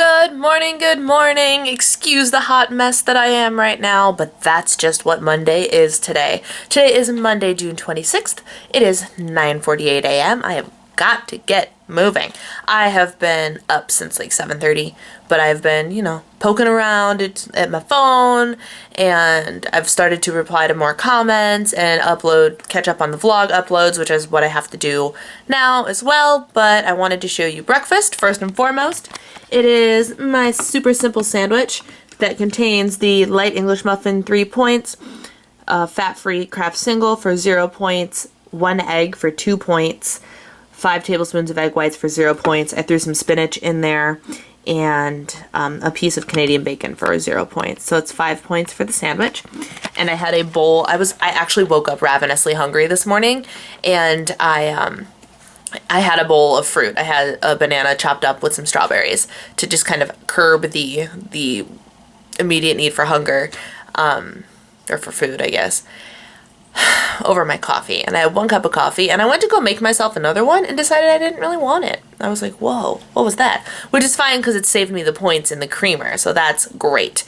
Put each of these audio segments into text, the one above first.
Good morning. Excuse the hot mess that I am right now, but that's just what Monday is today. Today is Monday, June 26th. It is 9:48 a.m. I have got to get moving. I have been up since like 7:30, but I've been, poking around at my phone, and I've started to reply to more comments and catch up on the vlog uploads, which is what I have to do now as well. But I wanted to show you breakfast first and foremost. It is my super simple sandwich that contains the light English muffin 3 points, fat-free Kraft single for 0 points, 1 egg for 2 points, 5 tablespoons of egg whites for 0 points. I threw some spinach in there and a piece of Canadian bacon for 0 points. So it's 5 points for the sandwich. And I had a bowl. I actually woke up ravenously hungry this morning, and I had a bowl of fruit. I had a banana chopped up with some strawberries to just kind of curb the immediate need for hunger, or for food, I guess, over my coffee. And I had 1 cup of coffee, and I went to go make myself another one and decided I didn't really want it. I was like, whoa, what was that? Which is fine because it saved me the points in the creamer, so that's great.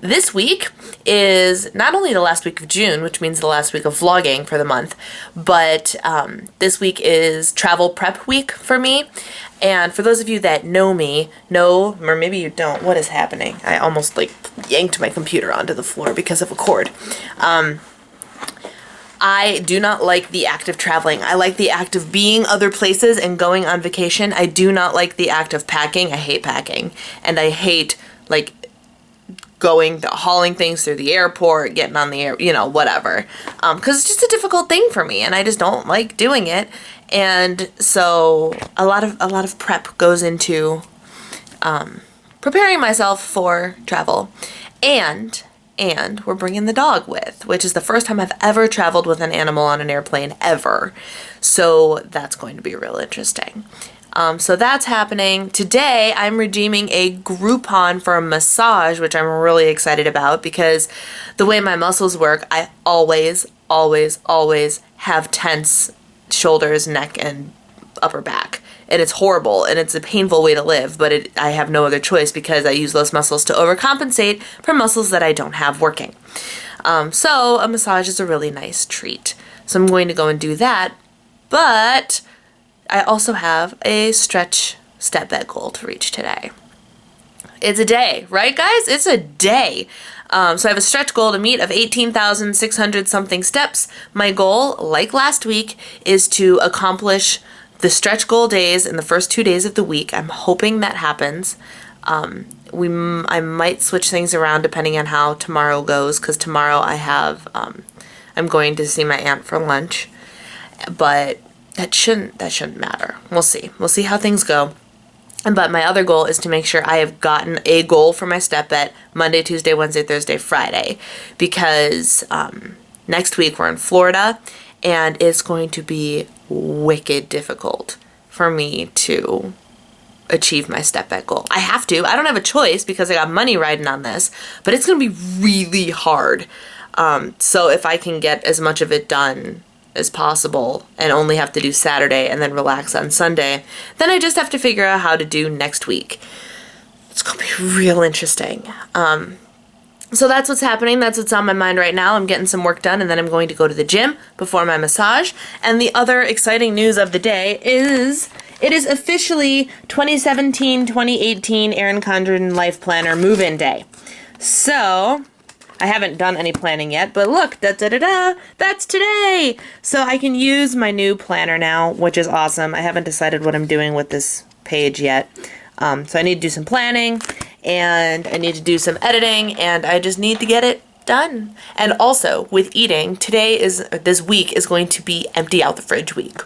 This week is not only the last week of June, which means the last week of vlogging for the month, but this week is travel prep week for me. And for those of you that know me, or maybe you don't, what is happening? I almost yanked my computer onto the floor because of a cord. I do not like the act of traveling. I like the act of being other places and going on vacation. I do not like the act of packing. I hate packing. And I hate, hauling things through the airport, getting on the air, whatever. Because it's just a difficult thing for me, and I just don't like doing it. And so a lot of prep goes into preparing myself for travel. And we're bringing the dog with, which is the first time I've ever traveled with an animal on an airplane ever. So that's going to be real interesting. So that's happening. Today, I'm redeeming a Groupon for a massage, which I'm really excited about because the way my muscles work, I always have tense shoulders, neck, and upper back. And it's horrible, and it's a painful way to live, but I have no other choice because I use those muscles to overcompensate for muscles that I don't have working. So a massage is a really nice treat. So I'm going to go and do that, but I also have a stretch step bed goal to reach today. It's a day, right guys? It's a day. So I have a stretch goal to meet of 18,600 something steps. My goal, like last week, is to accomplish the stretch goal days in the first 2 days of the week. I'm hoping that happens. I might switch things around depending on how tomorrow goes, because tomorrow I'm going to see my aunt for lunch, but that shouldn't matter. We'll see how things go. But my other goal is to make sure I have gotten a goal for my step bet Monday, Tuesday, Wednesday, Thursday, Friday, because next week we're in Florida, and it's going to be wicked difficult for me to achieve my step bet goal. I have to. I don't have a choice because I got money riding on this, but it's going to be really hard. So if I can get as much of it done as possible and only have to do Saturday and then relax on Sunday, then I just have to figure out how to do next week. It's going to be real interesting. So that's what's happening. That's what's on my mind right now. I'm getting some work done, and then I'm going to go to the gym before my massage. And the other exciting news of the day is it is officially 2017-2018 Erin Condren Life Planner move-in day. So I haven't done any planning yet, but look, that's today. So I can use my new planner now, which is awesome. I haven't decided what I'm doing with this page yet. So I need to do some planning, and I need to do some editing, and I just need to get it done. And also, with eating, this week is going to be empty out the fridge week.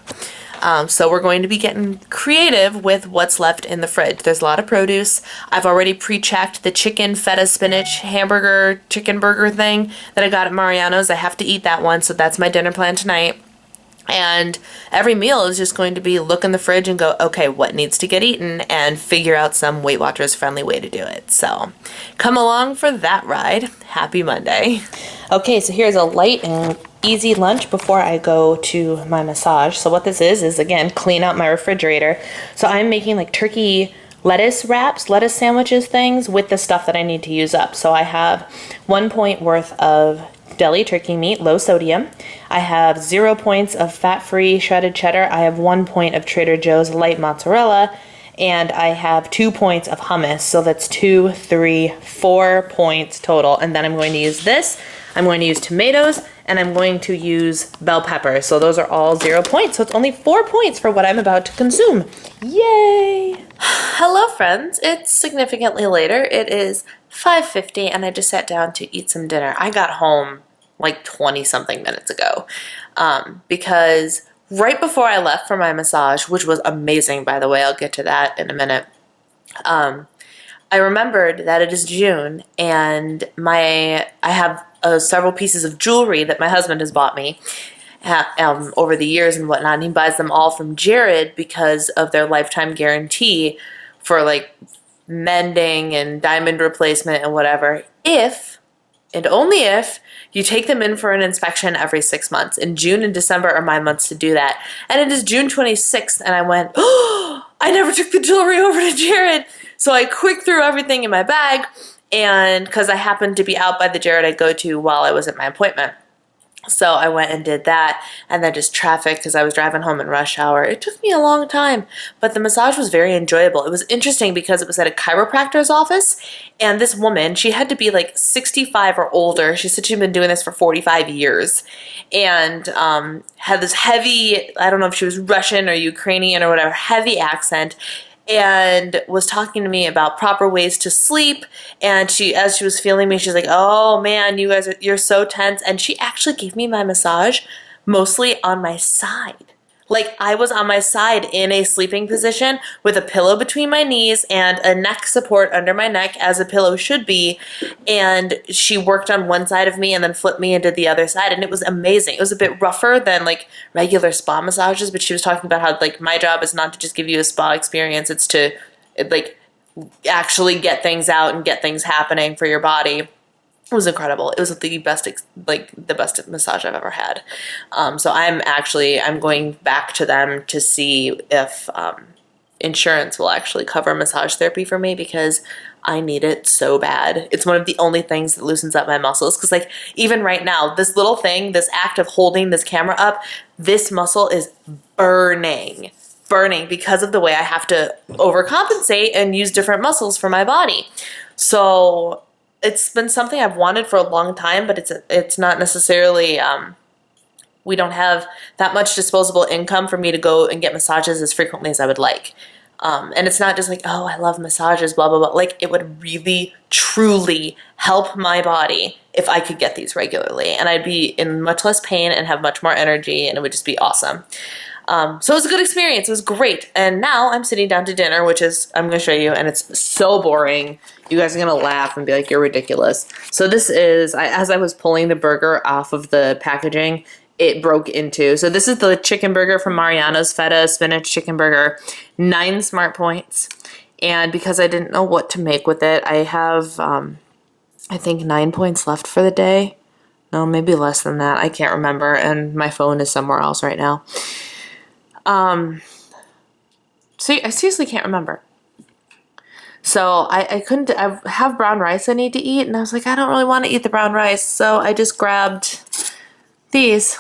So we're going to be getting creative with what's left in the fridge. There's a lot of produce. I've already pre-checked the chicken feta spinach hamburger chicken burger thing that I got at Mariano's. I have to eat that one, so that's my dinner plan tonight. And every meal is just going to be look in the fridge and go, okay, what needs to get eaten, and figure out some Weight Watchers friendly way to do it. So come along for that ride. Happy Monday. Okay, so here's a light and easy lunch before I go to my massage. So what this is again, clean out my refrigerator. So I'm making turkey lettuce wraps, lettuce sandwiches things with the stuff that I need to use up. So I have 1 point worth of deli turkey meat, low sodium. I have 0 points of fat-free shredded cheddar. I have 1 point of Trader Joe's light mozzarella, and I have 2 points of hummus. So that's 2, 3, 4 points total. And then I'm going to use this. I'm going to use tomatoes, and I'm going to use bell peppers. So those are all 0 points. So it's only 4 points for what I'm about to consume. Yay! Hello, friends. It's significantly later. It is 5:50, and I just sat down to eat some dinner. I got home like 20 something minutes ago because right before I left for my massage, which was amazing, by the way, I'll get to that in a minute, I remembered that it is June, and I have several pieces of jewelry that my husband has bought me over the years and whatnot, and he buys them all from Jared because of their lifetime guarantee for like mending and diamond replacement and whatever, if and only if you take them in for an inspection every 6 months. And June and December are my months to do that. And it is June 26th, and I went, oh, I never took the jewelry over to Jared. So I quick threw everything in my bag, and because I happened to be out by the Jared I go to while I was at my appointment. So I went and did that, and then just traffic because I was driving home in rush hour. It took me a long time, but the massage was very enjoyable. It was interesting because it was at a chiropractor's office, and this woman, she had to be like 65 or older. She said she'd been doing this for 45 years and had this heavy, I don't know if she was Russian or Ukrainian or whatever, heavy accent, and was talking to me about proper ways to sleep. And as she was feeling me, she's like, oh man, you're so tense. And she actually gave me my massage mostly on my side. Like I was on my side in a sleeping position with a pillow between my knees and a neck support under my neck, as a pillow should be. And she worked on one side of me and then flipped me and did the other side. And it was amazing. It was a bit rougher than like regular spa massages, but she was talking about how like my job is not to just give you a spa experience. It's to like actually get things out and get things happening for your body. It was incredible. It was the best massage I've ever had. So I'm going back to them to see if insurance will actually cover massage therapy for me because I need it so bad. It's one of the only things that loosens up my muscles. Because like even right now, this little thing, this act of holding this camera up, this muscle is burning because of the way I have to overcompensate and use different muscles for my body. So it's been something I've wanted for a long time, but it's not necessarily, we don't have that much disposable income for me to go and get massages as frequently as I would like. And it's not just like, oh, I love massages, blah, blah, blah. Like it would really, truly help my body if I could get these regularly. And I'd be in much less pain and have much more energy, and it would just be awesome. So it was a good experience. It was great. And now I'm sitting down to dinner, which is, I'm going to show you, and it's so boring. You guys are going to laugh and be like, you're ridiculous. So this is, as I was pulling the burger off of the packaging, it broke into. So this is the chicken burger from Mariano's, feta spinach chicken burger, 9 smart points. And because I didn't know what to make with it, I have, I think 9 points left for the day. No, maybe less than that. I can't remember. And my phone is somewhere else right now. So I seriously can't remember. So I have brown rice I need to eat, and I was like, I don't really want to eat the brown rice, so I just grabbed these.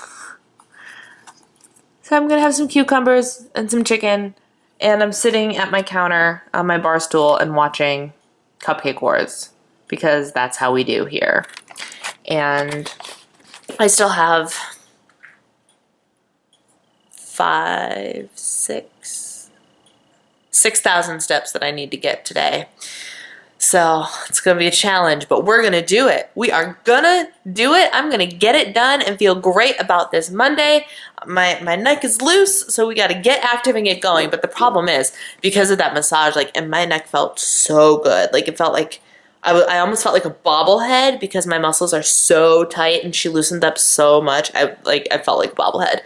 So I'm gonna have some cucumbers and some chicken, and I'm sitting at my counter on my bar stool and watching Cupcake Wars, because that's how we do here. And I still have 6,000 steps that I need to get today. So it's going to be a challenge, but we're going to do it. We are going to do it. I'm going to get it done and feel great about this Monday. My neck is loose, so we got to get active and get going. But the problem is, because of that massage, and my neck felt so good. It felt like, I almost felt like a bobblehead because my muscles are so tight and she loosened up so much. I felt like a bobblehead.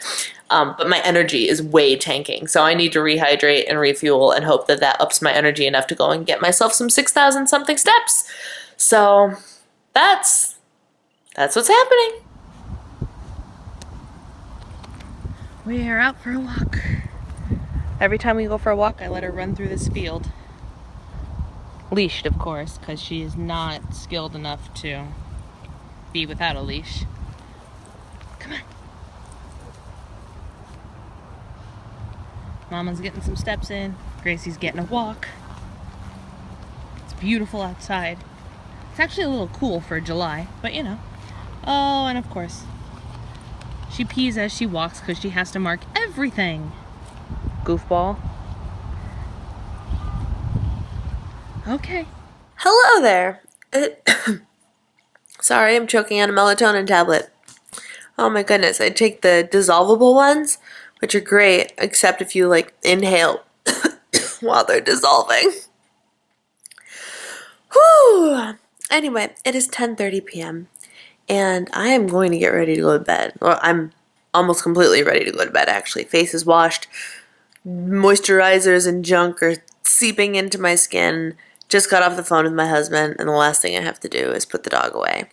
But my energy is way tanking. So I need to rehydrate and refuel and hope that ups my energy enough to go and get myself some 6,000 something steps. So that's what's happening. We are out for a walk. Every time we go for a walk, I let her run through this field. Leashed, of course, because she is not skilled enough to be without a leash. Come on. Mama's getting some steps in. Gracie's getting a walk. It's beautiful outside. It's actually a little cool for July, but you know. Oh, and of course, she pees as she walks because she has to mark everything. Goofball. Okay. Hello there. Sorry, I'm choking on a melatonin tablet. Oh my goodness, I take the dissolvable ones, which are great, except if you like inhale while they're dissolving. Whew. Anyway, it is 10:30 p.m. and I am going to get ready to go to bed. Well, I'm almost completely ready to go to bed, actually. Face is washed, moisturizers and junk are seeping into my skin. Just got off the phone with my husband, and the last thing I have to do is put the dog away.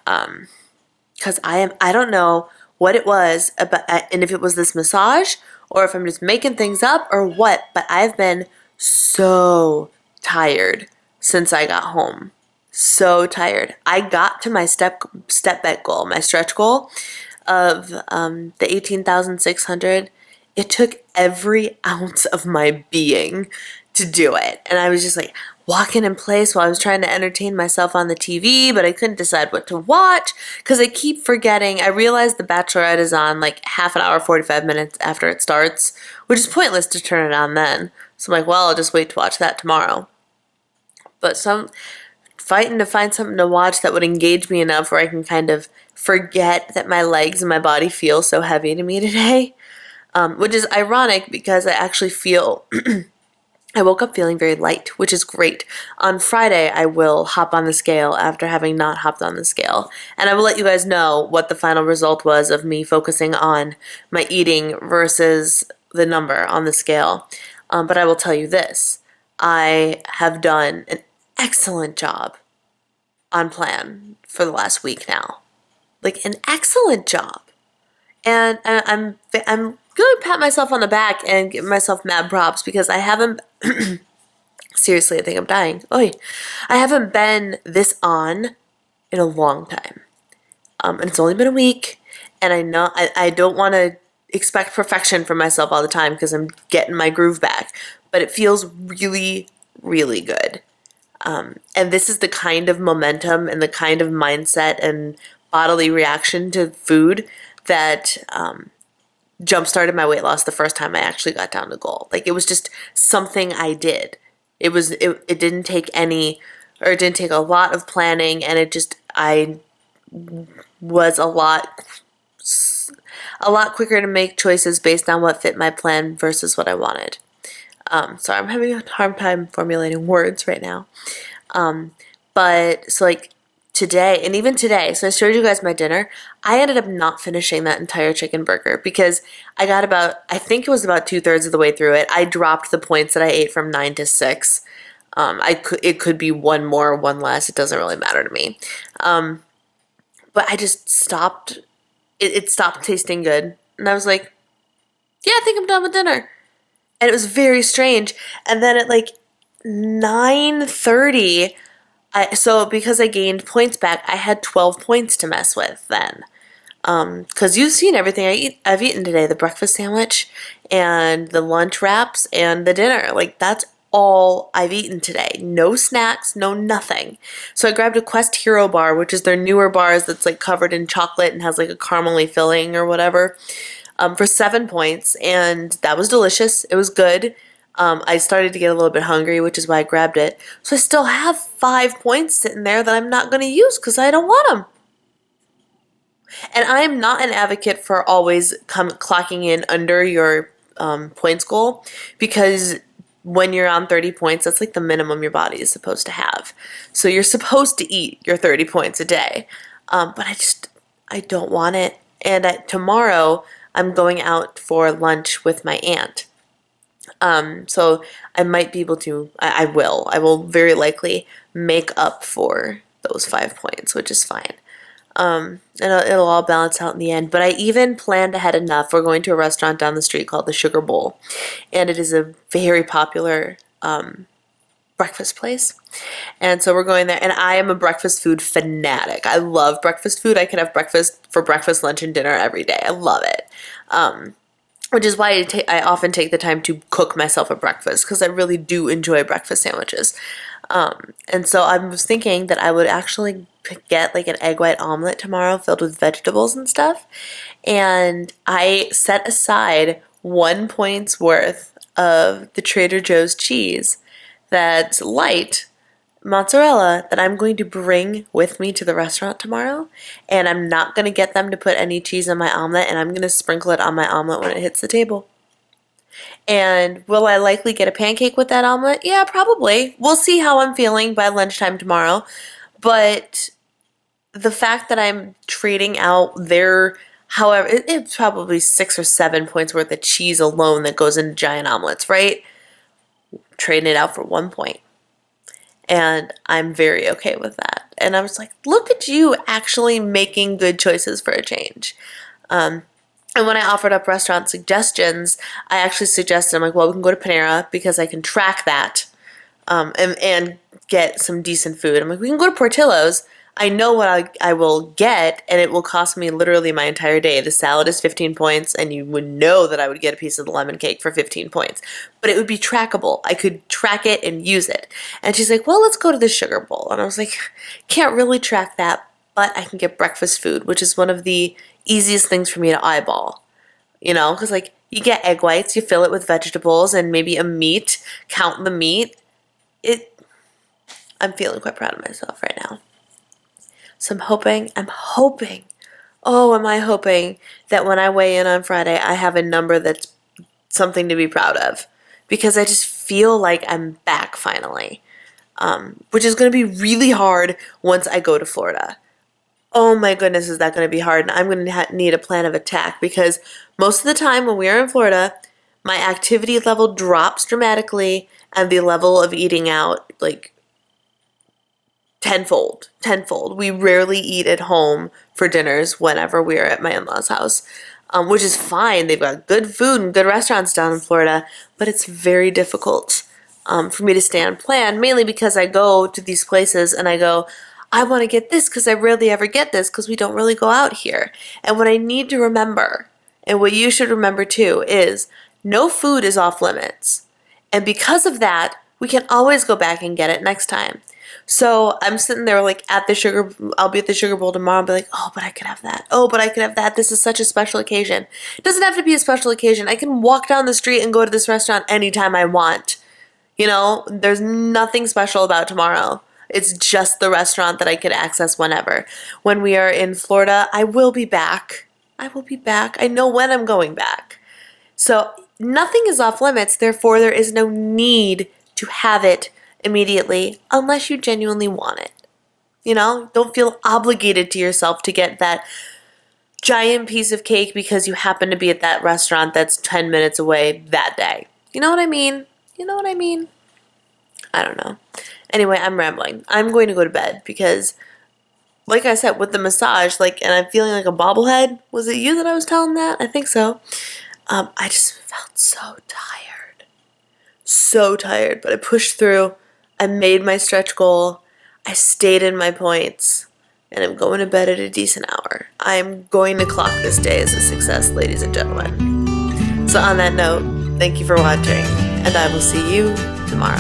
Because I don't know what it was, about, and if it was this massage, or if I'm just making things up, or what, but I've been so tired since I got home. So tired. I got to my step bet goal, my stretch goal of the 18,600. It took every ounce of my being to do it. And I was just like walking in place while I was trying to entertain myself on the TV, but I couldn't decide what to watch because I keep forgetting. I realized The Bachelorette is on like half an hour, 45 minutes after it starts, which is pointless to turn it on then. So I'm like, well, I'll just wait to watch that tomorrow. But fighting to find something to watch that would engage me enough where I can kind of forget that my legs and my body feel so heavy to me today. Which is ironic because I actually feel, I woke up feeling very light, which is great. On Friday, I will hop on the scale after having not hopped on the scale. And I will let you guys know what the final result was of me focusing on my eating versus the number on the scale. But I will tell you this. I have done an excellent job on plan for the last week now. Like an excellent job. And I'm going to pat myself on the back and give myself mad props because I haven't, seriously, I think I'm dying. Oy. I haven't been this on in a long time. And it's only been a week, and I know I don't want to expect perfection from myself all the time because I'm getting my groove back, but it feels really, really good. And this is the kind of momentum and the kind of mindset and bodily reaction to food that jump-started my weight loss the first time I actually got down to goal. Like, it was just something I did. It didn't take it didn't take a lot of planning, and I was a lot quicker to make choices based on what fit my plan versus what I wanted. Sorry, I'm having a hard time formulating words right now. But so like today, and even today, so I showed you guys my dinner. I ended up not finishing that entire chicken burger because I got I think it was about 2/3 of the way through it. I dropped the points that I ate from 9 to 6. It could be one more, one less. It doesn't really matter to me. But I just stopped. It stopped tasting good, and I was like, yeah, I think I'm done with dinner. And it was very strange. And then at like 9:30, so because I gained points back, I had 12 points to mess with then. Because you've seen everything I've eaten today. The breakfast sandwich and the lunch wraps and the dinner. Like, that's all I've eaten today. No snacks, no nothing. So I grabbed a Quest Hero bar, which is their newer bars that's like covered in chocolate and has like a caramely filling or whatever. For 7 points, and that was delicious. It was good. I started to get a little bit hungry, which is why I grabbed it. So I still have 5 points sitting there that I'm not going to use because I don't want them. And I am not an advocate for always clocking in under your points goal I when you're on 30 points, that's like the minimum your body is supposed to have. So you're supposed to eat your 30 points a day. But I don't want it. And tomorrow, I'm going out for lunch with my aunt. So I might be able to, I will very likely make up for those 5 points, which is fine. And it'll all balance out in the end. But I even planned ahead enough. We're going to a restaurant down the street called the Sugar Bowl. And it is a very popular breakfast place. And so we're going there, and I am a breakfast food fanatic. I love breakfast food. I could have breakfast for breakfast, lunch, and dinner every day. I love it. Which is why I often take the time to cook myself a breakfast, because I really do enjoy breakfast sandwiches. And so I was thinking that I would actually get like an egg white omelet tomorrow filled with vegetables and stuff. And I set aside 1 point's worth of the Trader Joe's cheese that's light mozzarella that I'm going to bring with me to the restaurant tomorrow. And I'm not going to get them to put any cheese on my omelet, and I'm going to sprinkle it on my omelet when it hits the table. And will I likely get a pancake with that omelet? Yeah, probably. We'll see how I'm feeling by lunchtime tomorrow. But the fact that I'm trading out their, however, it's probably 6 or 7 points worth of cheese alone that goes into giant omelets, right? Trading it out for 1 point. And I'm very okay with that. And I was like, look at you actually making good choices for a change. And when I offered up restaurant suggestions, I actually suggested, I'm like, well, we can go to Panera because I can track that and get some decent food. I'm like, we can go to Portillo's. I know what I will get, and it will cost me literally my entire day. The salad is 15 points, and you would know that I would get a piece of the lemon cake for 15 points. But it would be trackable. I could track it and use it. And she's like, well, let's go to the Sugar Bowl. And I was like, can't really track that, but I can get breakfast food, which is one of the easiest things for me to eyeball. You know, because like you get egg whites, you fill it with vegetables and maybe a meat, count the meat. I'm feeling quite proud of myself right now. So I'm hoping, oh, am I hoping that when I weigh in on Friday, I have a number that's something to be proud of. Because I just feel like I'm back finally. Which is going to be really hard once I go to Florida. Oh my goodness, is that going to be hard. And I'm going to need a plan of attack. Because most of the time when we are in Florida, my activity level drops dramatically. And the level of eating out, like, tenfold. We rarely eat at home for dinners whenever we're at my in-laws' house, which is fine. They've got good food and good restaurants down in Florida, but it's very difficult for me to stay on plan, mainly because I go to these places and I go, I want to get this because I rarely ever get this because we don't really go out here. And what I need to remember, and what you should remember too, is no food is off limits. And because of that, we can always go back and get it next time. So I'm sitting there like I'll be at the Sugar Bowl tomorrow and be like, oh, but I could have that. Oh, but I could have that. This is such a special occasion. It doesn't have to be a special occasion. I can walk down the street and go to this restaurant anytime I want. You know, there's nothing special about tomorrow. It's just the restaurant that I could access whenever. When we are in Florida, I will be back. I know when I'm going back. So nothing is off limits. Therefore, there is no need to have it immediately unless you genuinely want it. You know, don't feel obligated to yourself to get that giant piece of cake because you happen to be at that restaurant that's 10 minutes away that day. You know what I mean? I don't know. Anyway, I'm rambling. I'm going to go to bed because, like I said, with the massage, and I'm feeling like a bobblehead. Was it you that I was telling that? I think so. I just felt so tired, but I pushed through. I made my stretch goal. I stayed in my points, and I'm going to bed at a decent hour. I'm going to clock this day as a success, ladies and gentlemen. So on that note, thank you for watching, and I will see you tomorrow.